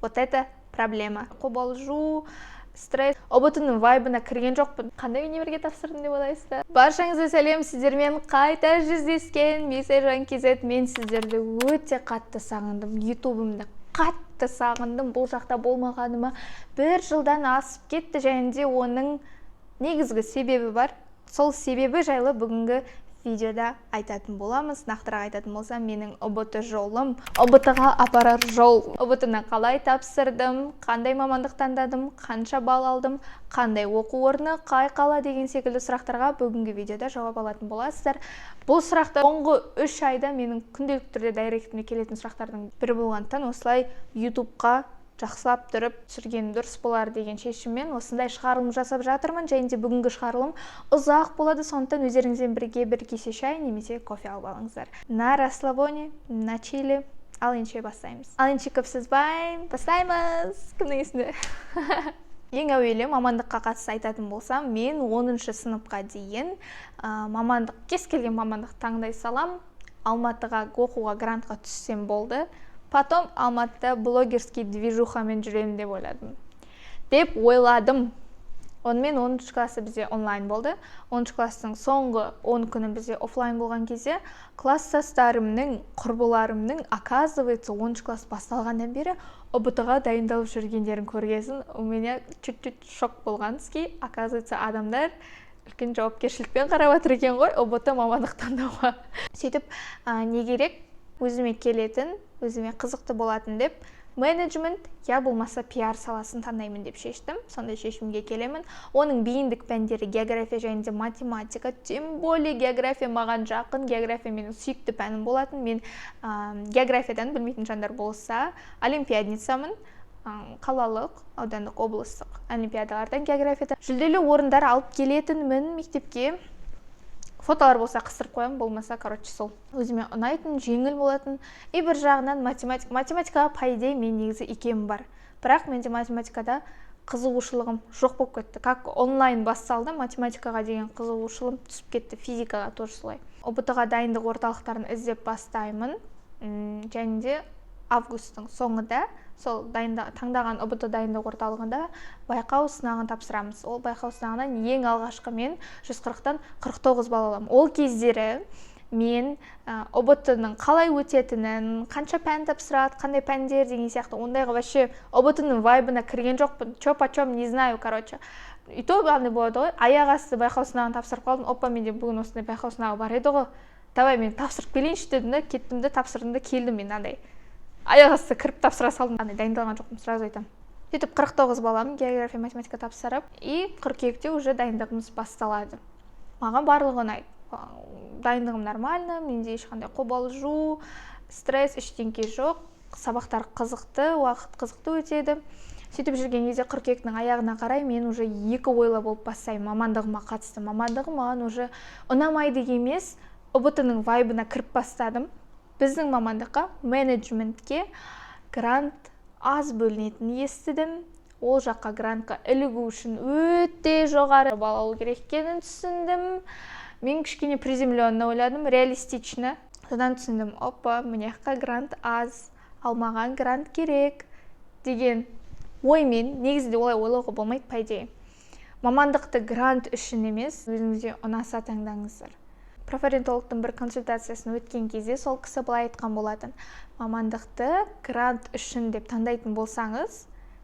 Вот это проблема. Қобалжу, стресс. ұбт-ның вайбына кірген жоқпын. Қандай универге тапсырдым деп ойлайсыздар? Баршаңызға сәлем, сіздермен қайта жүздескен Мессажан KZ. Мен сіздерді өте қатты сағындым. ютубымды қатты сағындым. Бұл жақта болмағаныма 1 жылдан асып кетті, және де оның негізгі себебі бар. Сол себебі жайлы бүгінгі видеода айтатын боламыз. Нақтырақ айтатын болсам, менің ұбт жолым, ұбт-ға апарар жол. ұбт-ны қалай тапсырдым, қандай мамандық таңдадым, қанша балл алдым, қандай оқу орны, қай қала деген секілді сұрақтарға бүгінгі видеода жауап алатын боласыздар. Бұл сұрақты соңғы 3 айда менің күнделікті түрде дайректіме келетін сұрақтардың бірі болғандықтан осылай ютубқа жақсылап тұрып түсірген дұрыс болар деген шешіммен осындай шығарылым жасап жатырмын. Және де бүгінгі шығарылым ұзақ болады, сондықтан өздеріңізбен бірге бір кесе шай немесе кофе алып алыңыздар. На расслабоне, на чили. Ал ендеше бастаймыз. Ал ендеше көп созбай бастаймыз. Кімнің есінде? Ең әуелі мамандыққа қатысты айтатын болсам, мен 10-шы сыныпқа дейін мамандық, кез келген мамандық таңдай салам. Алматыға оқуға грантқа түссем болды. Потом Алматыда блогерский движухамен жүремін деп ойладым. Онымен 10-шы классы бізде онлайн болды. 10-шы класстың соңғы 10 күні бізде офлайн болған кезде класстастарымның, құрбыларымның, оказывается, 10-шы класс басталғаннан бері ұбт-ға дайындалып жүргендерін көргесін, у меня чуть-чуть шок болған. Оказывается, адамдар үлкен жауапкершілікпен қарап отыр екен ғой ұбт мамандық таңдауға. Сөйтіп, не керек? Өзіме келетін, өзіме қызықты болатын деп, менеджмент, я болмаса пиар саласын таңдаймын деп шештім. Сондай шешімге келемін. Оның бейіндік пәндері география және де математика. Тем более география маған жақын. География менің сүйікті пәнім болатын. Мен географиядан білмейтін жандар болса, олимпиадницамын. Қалалық, аудандық, облыстық олимпиадалардан географиядан жүлделі орындар алып келетінмін мектепке. Фотолар болса қыстырып қоям, болмаса, сол. Өзіме ұнайтын, жеңіл болатын. И бір жағынан математикаға пайдей мен негізі икемім бар. Бірақ менде математикада қызығушылығым жоқ болып кетті. Как онлайн басталды, математикаға деген қызығушылығым түсіп кетті, физикаға тоже солай. ұбт-ға дайындық орталықтарын іздеп бастаймын. Және де августтың соңында сол таңдаған ұбт дайындық орталығында байқау сынағын тапсырамыз. Ол байқау сынағынан ең алғашқы мен 140-тан 49 балл аламын. Ол кездері мен ұбт-ның қалай өтетінін, қанша пән тапсырады, қандай пәндер деген сияқты ондайға вообще ұбт-ның вайбына кірген жоқпын. Чоп-почем не знаю, короче. И то ғандай болады ғой, аяқ асты байқау сынағын тапсырып қалдым. Опа, менде бүгін осындай байқау сынағы бар еді ғой. Давай мен тапсырып келейінші дедім де, кеттім де, тапсырдым да, келдім мен андай. Аяқ асты кіріп тапсыра салдым. Дайындалған жоқпын, сразу айтам. Сөйтіп 49 балам география, математика тапсырып, и қыркүйекте уже дайындығымыз басталады. Маған барлығы ұнайды. Дайындығым нормально, менде ешқандай қобалжу, стресс, ештеңке жоқ. Сабақтар қызықты, уақыт қызықты өтеді. Сөйтіп жүрген кезде қыркүйектің аяғына қарай мен уже екі ойлы болып бастаймын. Мамандығыма қатысты. Мамандығым маған уже ұнамайды емес, ұбт-ның вайбына кіріп бастадым. Біздің мамандыққа, менеджментке грант аз бөлінетін естідім. Ол жаққа грантқа ілігу үшін өте жоғары балл алу керек екенін түсіндім. Мен кішкене приземленно ойладым, реалистично. Содан түсіндім, опа, мынаяққа грант аз, алмаған грант керек деген оймен, негізінде олай ойлауға болмайды, по идее. Мамандықты грант үшін емес, өзіңізге ұнаса таңдаңыздар. Профориентологтың бір консультациясын өткен кезде сол кісі былай айтқан болатын. Мамандықты грант үшін деп таңдайтын болсаңыз,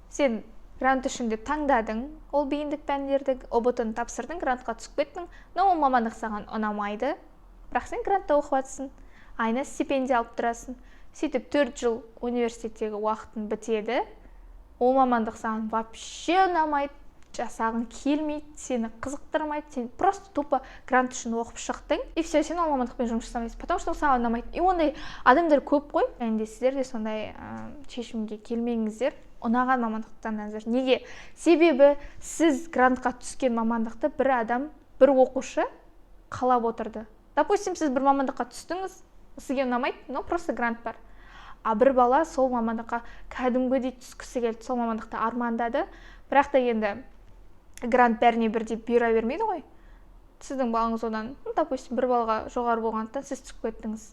сен грант үшін деп таңдадың, ол бейіндік пәндерді ұбт-ны тапсырдың, грантқа түсіп кеттің, но ол мамандық саған ұнамайды, бірақ сен грантта оқып жатсың, айына стипендия алып тұрасың. Сөйтіп 4 жыл университеттегі уақытын бітеді, ол мамандық саған вообще ұнамайды, жасағың келмейді, сені қызықтырмайды, сен просто тупо грант үшін оқып шықтың, и все, сен ол мамандықпен жұмыс жасамайсың, потому что саған ұнамайды. И ондай адамдар көп қой, және сіздер де сондай шешімге келмеңіздер, ұнаған мамандықты таңдаңыздар. Неге? Себебі сіз грантқа түскен мамандықты бір адам, бір оқушы қалап отырды. Допустим, сіз бір мамандыққа түстіңіз, сізге ұнамайды, но просто грант бар. А бір бала сол мамандыққа кәдімгідей түскісі келді, сол мамандықты армандады, бірақ та енді грант бәріне бірдей бұйыра бермейді ғой. Сіздің балыңыз одан, допустим, бір балға жоғары болғандықтан сіз түсіп кеттіңіз.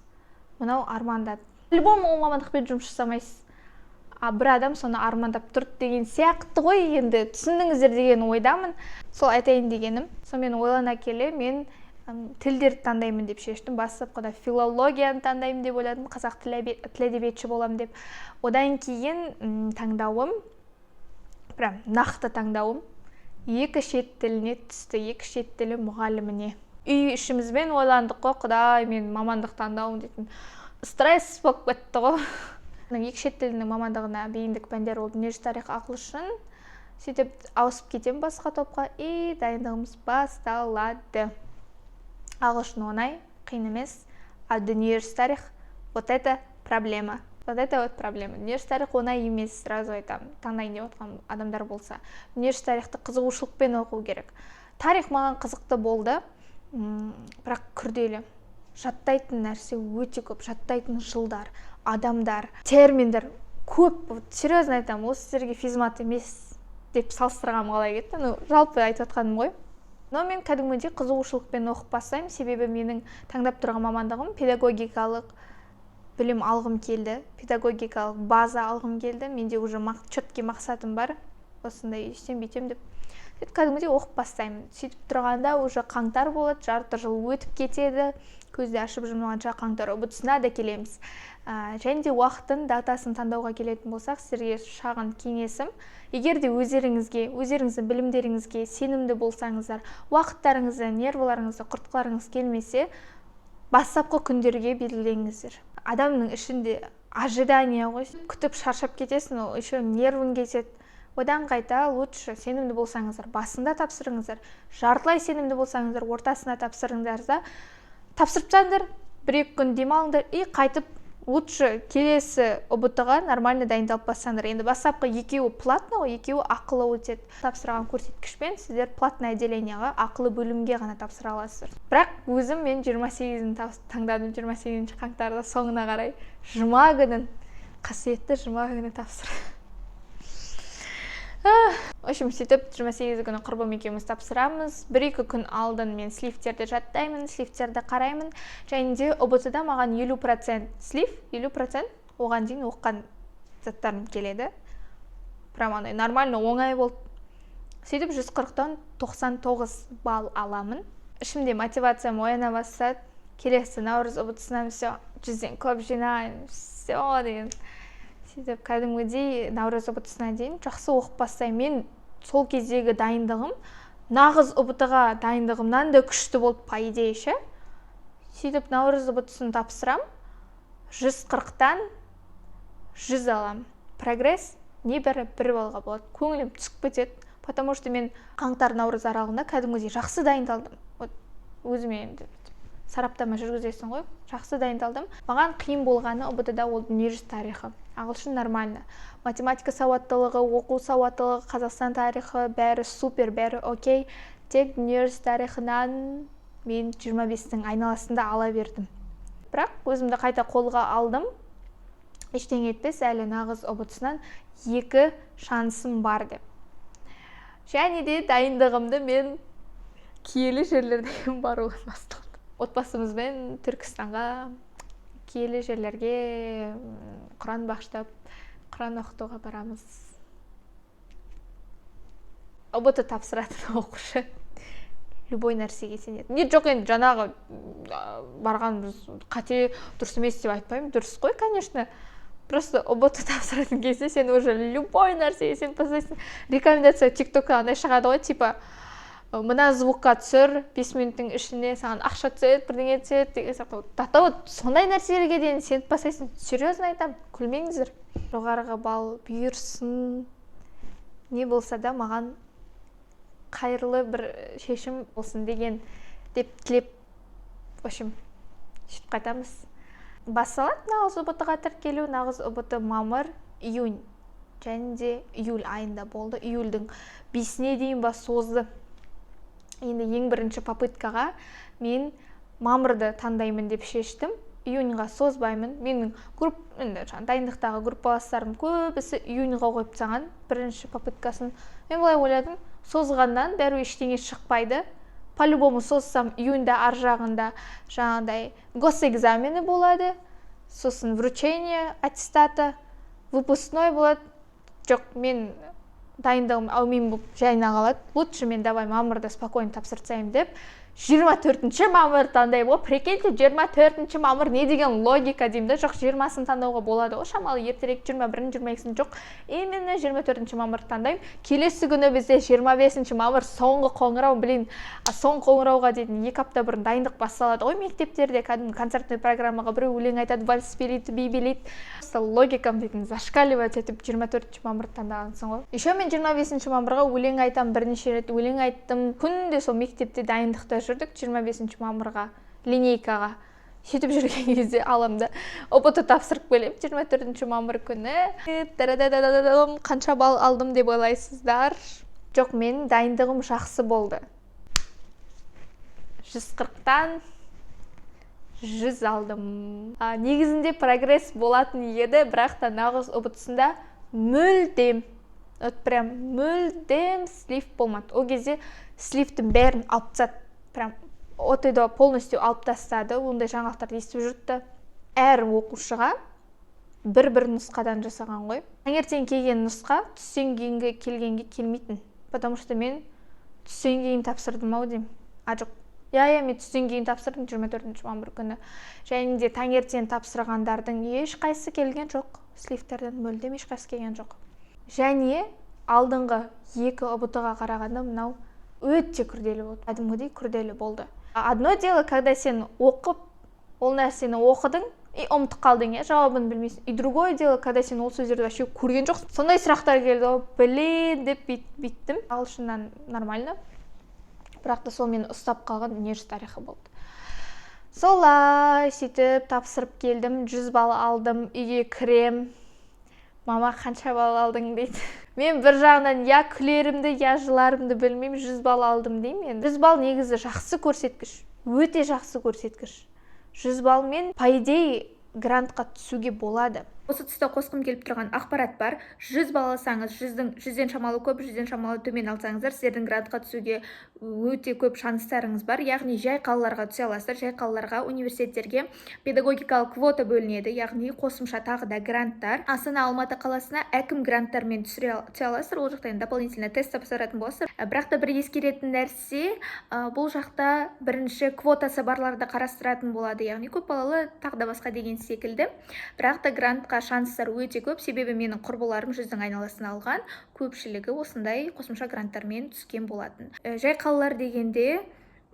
Мынау армандады. Любом ол мамандықпен жұмыс жасамайсыз. бір адам соны армандап тұрды деген сияқты ғой, енді түсіндіңіздер деген ойдамын. Сол айтайын дегенім. Сонымен ойлана келе мен тілдерді таңдаймын деп шештім. Бастапқыда филологияны таңдаймын деп ойладым, қазақ тіл әдебиетші боламын деп. Одан кейін таңдауым, прям нақты таңдауым, екі шет тіліне түсті, екі шет тілі мұғаліміне. Үй ішімізбен ойландық қой, құдай, мен мамандық таңдауым дейтін. Стресс болып кетті ғой. Екі шет тілінің мамандығына бейіндік пәндер ол дүниежүзі тарихы, ағылшын. Сөйтіп ауысып кетем басқа топқа, дайындығымыз басталады. Ағылшын оңай, қиын емес, а дүниежүзі тарих вот это проблема. Вот это вот проблема. Дүниежүзі тарих оңай емес, сразу айтамын. Таңдайын деп отқан адамдар болса, дүниежүзі тарихты қызығушылықпен оқу керек. Тарих маған қызықты болды, бірақ күрделі. Жаттайтын нәрсе өте көп, жаттайтын жылдар, адамдар, терминдер көп. Серьезно айтамын, осы сіздерге физмат емес деп салыстырғам қалай кетті. Жалпы айтып отқаным ғой. Но мен кәдімгідей қызығушылықпен оқып бастаймын, себебі менің таңдап тұрған мамандығым педагогикалық білім алғым келді, педагогикалық база алғым келді. Менде уже четкий мақсатым бар, осындай істен бүйтем деп. Кәдімгідей оқып бастаймын. Сөйтіп тұрғанда уже қаңтар болады, жарты жыл өтіп кетеді, көзді ашып жұмғанша қаңтар ұбытысына да келеміз. Және де уақыттың датасын таңдауға келетін болсақ, сіздерге шағын кеңесім, егер де өздеріңіздің білімдеріңізге сенімді болсаңыздар, уақыттарыңызды, нервыларыңызды құртқыларыңыз келмесе, бастапқы күндерге белгілеңіздер. Адамның ішінде ожидание ғой, күтіп шаршап кетесің, еще нервың кетеді. Одан қайта лучше сенімді болсаңыздар, басында тапсырыңыздар, жартылай сенімді болсаңыздар, ортасына тапсырыңдар да, тапсырыпсаңдар, 1-2 күн демалыңдар, қайтып лучше келесі ұбытыға нормально дайындалып бассаңдар. Енді бастапқы екеуі платно, екеуі ақылы өтеді. Тапсырған көрсеткішпен сіздер платное отделениеға, ақылы бөлімге ғана тапсыра аласыздар. Бірақ өзім мен 28-ін таңдадым, 28 қаңтарда соңына қарай жұма күнін, қасиетті жұма күні тапсырдым. В общем, сөйтіп 28 күні құрбым екеуміз тапсырамыз. 1-2 күн алдын мен слифтерді жаттаймын, слифтерді қараймын. Және де ұбытыда маған 50% слиф, 50% оған дейін оққан заттарым келеді. Прям нормально, оңай болды. Сөйтіп 140-тан 99 балл аламын. Ішімде мотивациям ояна бастады. Келесі наурыз ұбытысынан все 100-ден көп жинаймын, все деген. Сөйтіп кәдімгідей наурыз ұбытысына дейін жақсы оқып бастаймын. Мен сол кездегі дайындығым нағыз ұбытыға дайындығымнан да күшті болды, по идее ше. Сөйтіп наурыз ұбытысын тапсырам, 140-тан 100 алам. Прогресс небәрі 1 балға болады. Көңілім түсіп кетеді, потому что мен қаңтар наурыз аралығында кәдімгідей жақсы дайындалдым. Өзіме енді сараптама жүргізесің ғой, жақсы дайындалдым. Маған қиын болғаны ұбытыда ол дүниежүзі тарихы. Ағылшын нормально. Математика сауаттылығы, оқу сауаттылығы, Қазақстан тарихы бәрі супер, бәрі окей. Тек дүниежүзі тарихынан мен 25-тің айналасында ала бердім. Бірақ өзімді қайта қолға алдым. Ештеңе етпес, әлі нағыз ұбытысынан 2 шансым бар деп. Және де дайындығымды мен киелі жерлерден баруға бастадым. Отбасымызбен Түркістанға, киелі жерлерге Құран бақштап, Құран оқытуға барамыз. Ұбыты тапсыратын оқушы любой нәрсеге сенеді. Не жоқ, енді жаңағы барғанымыз қате, дұрыс емес деп айтпаймын, дұрыс қой, конечно. Просто ұбыты тапсыратын кезде сен уже любой нәрсеге сен поставайсың. Рекомендация тиктокта андай шығады ғой, типа мына звукқа түсір, 5 минуттың ішінде саған ақша түседі, бірдеңе түседі деген сияқты. Сондай нәрселерге дейін сеніп бастайсың. Серьезно айтамын, күлмеңіздер. Жоғарғы балл бұйырсын, не болса да маған қайырлы бір шешім болсын деген деп тілеп, в общем, сөйтіп қайтамыз. Басталады нағыз ұбытыға тіркелу. Нағыз ұбыты мамыр, июнь және де июль айында болды. Июльдің 5-іне дейін созды. Енді ең бірінші попыткаға мен мамырды таңдаймын деп шештім. Июньға созбаймын. Менің дайындықтағы группаластарым көбісі июньға қойып тастаған бірінші попыткасын. Мен былай ойладым, созғаннан бәрі ештеңе шықпайды. По-любому созсам июньда ар жағында жаңағыдай госэкзамені болады, сосын вручение аттестата, выпускной болады. Жоқ, мен дайындығым әумин болып жайына қалады. Лучше мен давай мамырда спокойно тапсырсайым деп 24 мамыр таңдаймын ғой. Прикиньте, 24 мамыр не деген логика деймін да. Жоқ, 20-сын таңдауға болады ғой, шамалы ертерек 21-ін 22-ін жоқ. Именно 24 мамыр таңдаймын. Келесі күні бізде 25 мамыр соңғы қоңырау, блин, соңғы қоңырауға дейін 2 апта бұрын дайындық басталады ғой мектептерде. Кәдімгі концертный программаға біреу өлең айтады, вальс билейді, би билейді. Логикам дейтін зашкаливать етіп 24 мамыр таңдағансың ғой. Еще мен 25 мамырға өлең айтам, бірнеше рет өлең айттым. Күнде сол мектепте дайындықта жүрдік 25 мамырға линейкаға. Сөйтіп жүрген кезде аламда ұбт тапсырып келем 24 мамыр күні. Қанша балл алдым деп ойлайсыздар? Жоқ, мен дайындығым жақсы болды. 140-тан 100 алдым. Негізінде прогресс болатын еді, бірақ та нағыз ұбытысында мүлдем слив болмады. О кезде сливтің бәрін алып тастады. Прям отыды полностью алып тастады. Ондай жаңалықтарды естіп жүрді. Әр оқушыға бір нұсқадан жасаған ғой. Таңертең келген нұсқа түстен кейінгі келгенге келмейтін. Потому что мен түстен кейін тапсырдым ау деймін. Жоқ. Мен түстен кейін тапсырдым 24 мамыр күні. Және де таңертең тапсырғандардың ешқайсысы келген жоқ. Сливтерден мүлдем ешқайсысы келген жоқ. Және алдыңғы 2 ұбт-ға қарағанда мынау өте күрделі болды. Кәдімгідей күрделі болды. Одно дело, когда сен оқып, ол нәрсені оқыдың и ұмытып қалдың, жауабын білмейсің. И другое дело, когда сен ол сөздерді вообще көрген жоқсың. Сондай сұрақтар келді, блин деп биттім. Ағылшыннан нормально. Бірақ та сол мені ұстап қалған дүниежүзі тарихы болды. Солай сөйтіп тапсырып келдім, 100 балл алдым, үйге кірем. Мама, қанша балл алдың дейді. Мен бір жағынан я күлерімді, я жыларымды білмеймін, 100 балл алдым деймін. 100 балл негізі жақсы көрсеткіш, өте жақсы көрсеткіш. 100 балл мен по идее грантқа түсуге болады. Осы тұста қосқым келіп тұрған ақпарат бар. 100 балл алсаңыз, 100-ден шамалы көп, 100-ден шамалы төмен алсаңыздар, сіздердің грантқа түсуге өте көп шанстарыңыз бар. Яғни жай қалаларға түсе аласыздар. Жай қалаларға, университеттерге педагогикалық квота бөлінеді, яғни қосымша тағы да гранттар. Астана, Алматы қаласына әкім гранттармен түсе аласыздар. Ол жақта дополнительно тест тапсыратын боласыздар. Бірақ та бір ескеретін нәрсе, бұл жақта бірінші квотасы барларды қарастыратын болады, яғни көп балалы тағы да басқа деген секілді. Бірақ та грантқа шанстар өте көп, себебі менің құрбыларым 100-дің айналасын алған, көпшілігі осындай қосымша гранттармен түскен болатын. Жай қалалар дегенде,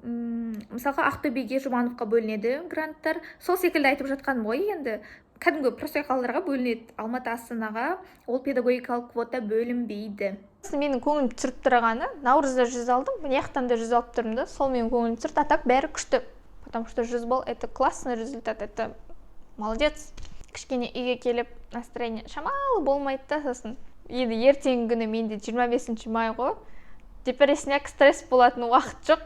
мысалға Ақтөбеге, Жұбановқа бөлінеді гранттар. Сол секілді айтып жатқаным ғой, енді кәдімгі просто қалаларға бөлінеді. Алматы, Астанаға ол педагогикалық квота бөлінбейді. Менің көңілім түсіріп тұрғаны, наурызда 100 алдым, мынаяқтан да 100 алып тұрмын да, сол менің көңілім түсірді, а так бәрі күшті. Потому что 100 балл это классный результат, это молодец. Кішкене үйге келіп, настроение шамалы болмайды да, сосын. Енді ертеңгі күні менде 25 май ғой. Депрессияк, стресс болатын уақыт жоқ.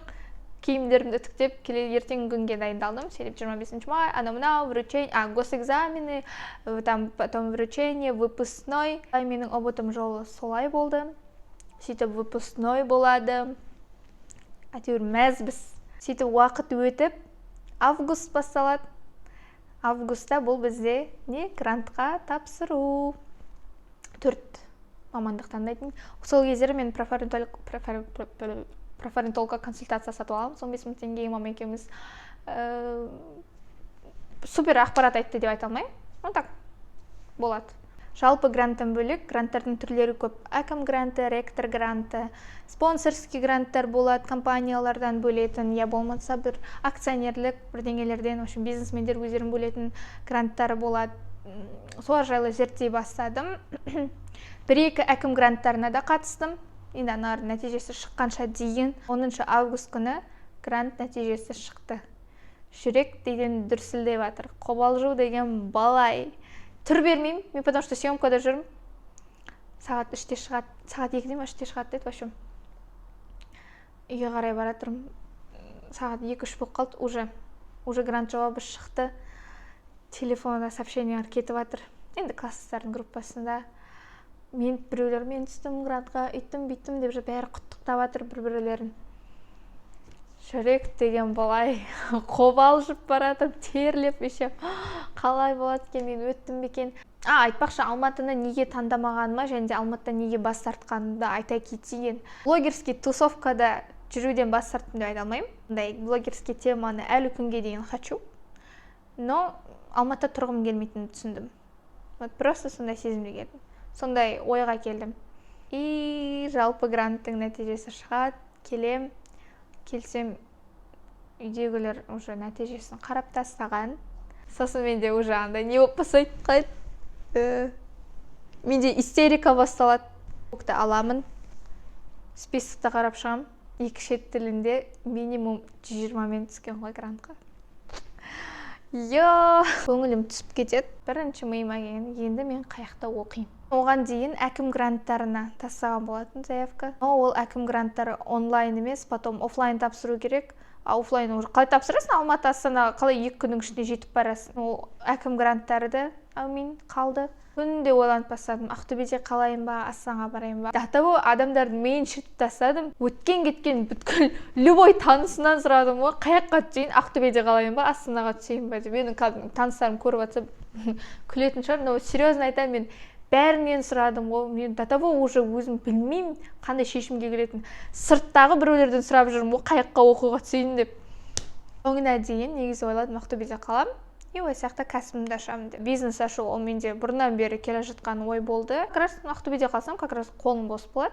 Киімдерімді үтіктеп, ертеңгі күнге дайындалдым. Сөйтіп 25 май, анау-мынау, вручение, госэкзамены, потом вручение, выпускной. Менің ұбытым жолы солай болды. Сөйтіп выпускной болады. Әйтеуір мәзбіз. Сөйтіп уақыт өтіп, август басталады. Августта бұл бізде грантқа тапсыру. 4 мамандық таңдайтын. Сол кездері мен профориентологқа консультация сатып аламын. 15 мың теңгеге мама екеуміз супер ақпарат айтты деп айта алмаймын. Так болады. Жалпы гранттан бөлек, гранттардың түрлері көп. Әкім гранты, ректор гранты, спонсорский гранттар болады, компаниялардан бөлетін, я болмаса бір акционерлік бірдеңелерден, бизнесмендер өздерін бөлетін гранттары болады. Солар жайлы зерттей бастадым. 1-2 әкім гранттарына да қатыстым. Енді анар нәтижесі шыққанша дейін 10 август күні грант нәтижесі шықты. Жүрек деген дүрсілдей батыр. Қобалжу деген балай. Түр бермеймін, мен потому что съемкада жүрмін. Сағат 3-те шығады, сағат 2-де ме 3-те шығады деді, вообще. Үйге қарай бара тұрмын. Сағат 2-3 болып қалды, уже грант жауабы шықты. Телефонда сообщениялар кетіп жатыр. Енді класстардың группасында біреулер мен түстім грантқа, үйттім деп бәрі құттықтап жатыр бір-бірлерін. Жүрек деген балай қобалжып баратып, терлеп, қалай болады екен, мен өттім бе екен. Айтпақшы, Алматыны неге таңдамағаныма және де Алматыдан неге бас тартқанымды айта кетейін. Блогерский тусовкада жүруден бас тарттым деп айта алмаймын. Ондай блогерский теманы әлі күнге дейін хочу. Но Алматыда тұрғым келмейтінін түсіндім. Вот просто сондай сезімге келдім. Сондай ойға келдім. И жалпы гранттың нәтижесі шығады, келсем, үйдегілер уже нәтижесін қарап тастаған. Сосын менде уже андай не болып бастайды қайт. Менде истерика басталады. Көкті аламын, списокта қарап шығам. 2 шет тілінде минимум 120 мен түскен ғой грантқа. Көңілім түсіп кетеді. Бірінші миыма келген, енді мен қаяқта оқимын. Оған дейін әкім гранттарына тастаған болатын заявка. Ол әкім гранттары онлайн емес, потом офлайн тапсыру керек. Офлайн уже қалай тапсырасың? Алматы, Астана қалай 2 күннің ішінде жетіп барасың? Ол әкім гранттары да қалды. Күнде ойланып бастадым, Ақтөбеде қалайын ба, Астанаға барайын ба. Датабы адамдардың миын шіртіп тастадым. Өткен бүткіл любой танысынан сұрадым ғой, қаяққа түсейін, Ақтөбеде қалайын ба, Астанаға түсейін ба деп. Менің таныстарым көріп жатса күлетін шығар, но серьезно айтамын, мен бәрінен сұрадым ғой. Мен датабы уже өзім білмеймін қандай шешімге келетін. Сырттағы біреулерден сұрап жүрмін ғой, қаяққа оқуға түсейін деп. Соңына дейін негізі ойладым, Ақтөбеде қалам. Ой сияқты кәсібімді ашамын деп. Бизнес ашу ол менде бұрыннан бері келе жатқан ой болды. Как раз Ақтөбеде қалсам, как раз қолым бос болады.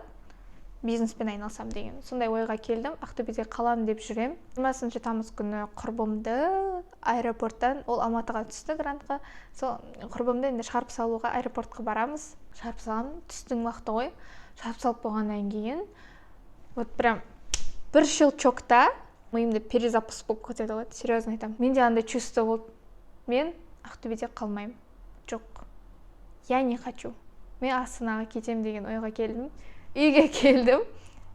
Бизнеспен айналсам деген. Сондай ойға келдім. Ақтөбеде қалам деп жүрем. 20 тамыз күні құрбымды аэропорттан, ол Алматыға түсті грантқа. Сол құрбымды енді шығарып салуға аэропортқа барамыз. Шығарып салам, түстің уақыты ғой. Шығарып салып болғаннан кейін, вот прям бір щелчокта миымда перезапуск болып кетеді ғой. Серьезно айтамын. Менде андай чувство болды. Мен Ақтөбеде қалмаймын. Жоқ. Я не хочу. Мен Астанаға кетем деген ойға келдім. Үйге келдім.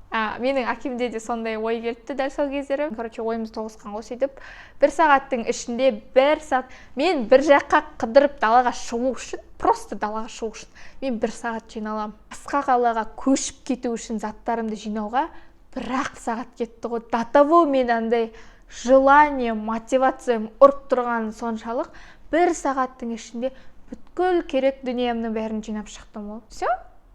Менің әкемде де сондай ой келіпті дәл сол кездері. Ойымыз тоғысқан ғой сөйтіп. 1 сағаттың ішінде 1 сағат мен бір жаққа қыдырып далаға шығу үшін, просто далаға шығу үшін мен 1 сағат жиналам. Басқа қалаға көшіп кету үшін заттарымды жинауға 1 сағат кетті ғой. Датаво мен андай желание, мотивациям ұрып тұрған соншалық 1 сағаттың ішінде бүткіл керек дүниемнің бәрін жинап шықтым ол. Все,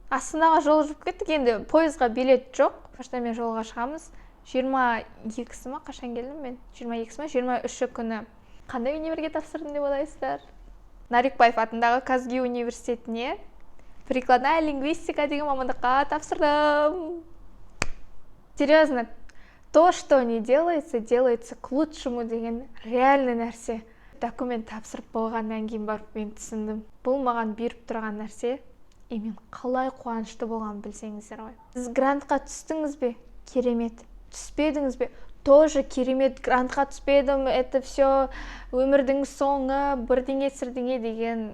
Астанаға жол жүріп кеттік. Енді пойызға билет жоқ. Қашта мен жолға шығамыз. 22-сі ма қашан келдім мен? 22-сі ма 23-ші күні. Қандай универге тапсырдым деп ойлайсыздар? Нарикбаев атындағы Казги университетіне прикладная лингвистика деген мамандыққа тапсырдым. Серьезно. То, что не делается, делается к лучшему деген реальный нәрсе. Документ тапсырып болғаннан кейін барып мен түсіндім. Бұл маған беріп тұрған нәрсе, мен қалай қуанышты болғанын білсеңіздер ғой. Сіз грантқа түстіңіз бе? Керемет. Түспедіңіз бе? Тоже керемет. Грантқа түспедім, это все өмірдің соңы, бірдеңе-сірдеңе деген.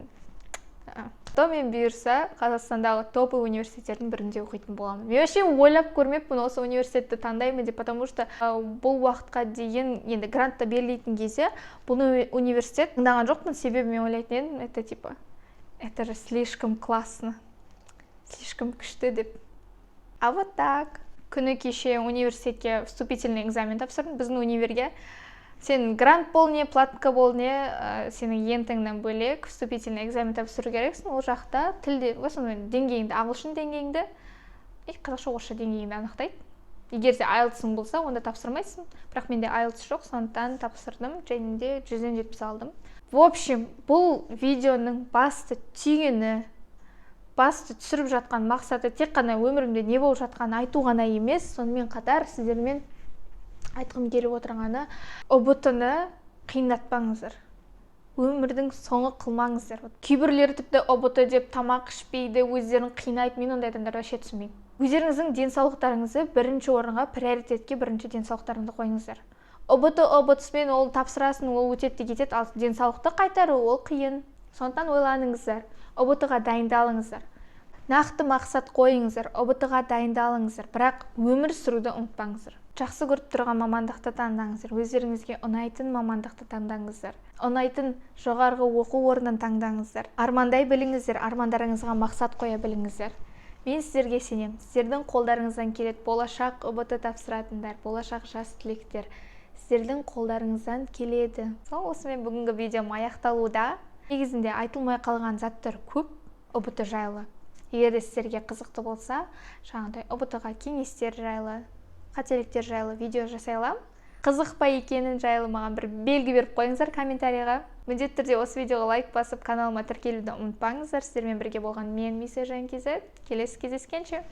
То мен бұйырса, Қазақстандағы топы университеттердің бірінде оқитын боламын. Мен вообще ойлап көрмеппін осы университетті таңдаймын деп, потому что бұл уақытқа дейін енді грантта берілетін кезде бұл университет таңдаған жоқпын, себебі мен ойлайтын едім, это типа, это же слишком классно, слишком күшті деп. А вот так. Күні кеше университетке вступительный экзамен тапсырдым, біздің универге. Сен грант бол не, платка бол не, сенің ентіңнен бөлек вступительный экзамен тапсыру керексің. Ол жақта тілде, осының деңгейіңді, ағылшын деңгейіңді, қазақша орысша деңгейіңді анықтайды. Егер де IELTS-ың болса, онда тапсырмайсың. Бірақ менде IELTS жоқ, сондықтан тапсырдым, және де 100-70 алдым. В общем, бұл видеоның басты түйгені, басты түсіріп жатқан мақсаты тек қана өмірімде не болып жатқанын айту ғана емес, сонымен қатар сіздермен айтқым келіп отырғаны, ұбт-ны қиындатпаңыздар. Өмірдің соңы қылмаңыздар. Кейбірлері тіпті ұбт деп тамақ ішпейді, өздерін қинайды. Мен ондай адамдарды вообще түсінбеймін. Өздеріңіздің денсаулықтарыңызды бірінші орынға, приоритетке бірінші денсаулықтарыңызды қойыңыздар. ұбт-мен ол тапсырасын, ол өтеді кетеді, ал денсаулықты қайтару ол қиын. Сондықтан ойланыңыздар. ұбт-ға дайындалыңыздар. Нақты мақсат қойыңыздар, ұбт-ға дайындалыңыздар, бірақ өмір сүруді ұмытпаңыздар. Жақсы көріп тұрған мамандықты таңдаңыздар, өздеріңізге ұнайтын мамандықты таңдаңыздар, ұнайтын жоғарғы оқу орнын таңдаңыздар, армандай біліңіздер, армандарыңызға мақсат қоя біліңіздер. Мен сіздерге сенемін, сіздердің қолдарыңыздан келеді, болашақ ұбт тапсыратындар, болашақ жас түлектер, сіздердің қолдарыңыздан келеді. Сол осымен бүгінгі видеом аяқталуда. Негізінде айтылмай қалған заттар көп ұбт жайлы. Егер де сіздерге қызықты болса, жаңағыдай ұбт-ға кеңестер жайлы, қателіктер жайлы видео жасай аламын. Қызық па екенін жайлы маған бір белгі беріп қойыңыздар комментарийға. Міндетті түрде осы видеоға лайк басып, каналыма тіркелуді ұмытпаңыздар. Сіздермен бірге болған мен Миса Жанкизет. Келесі кездескенше.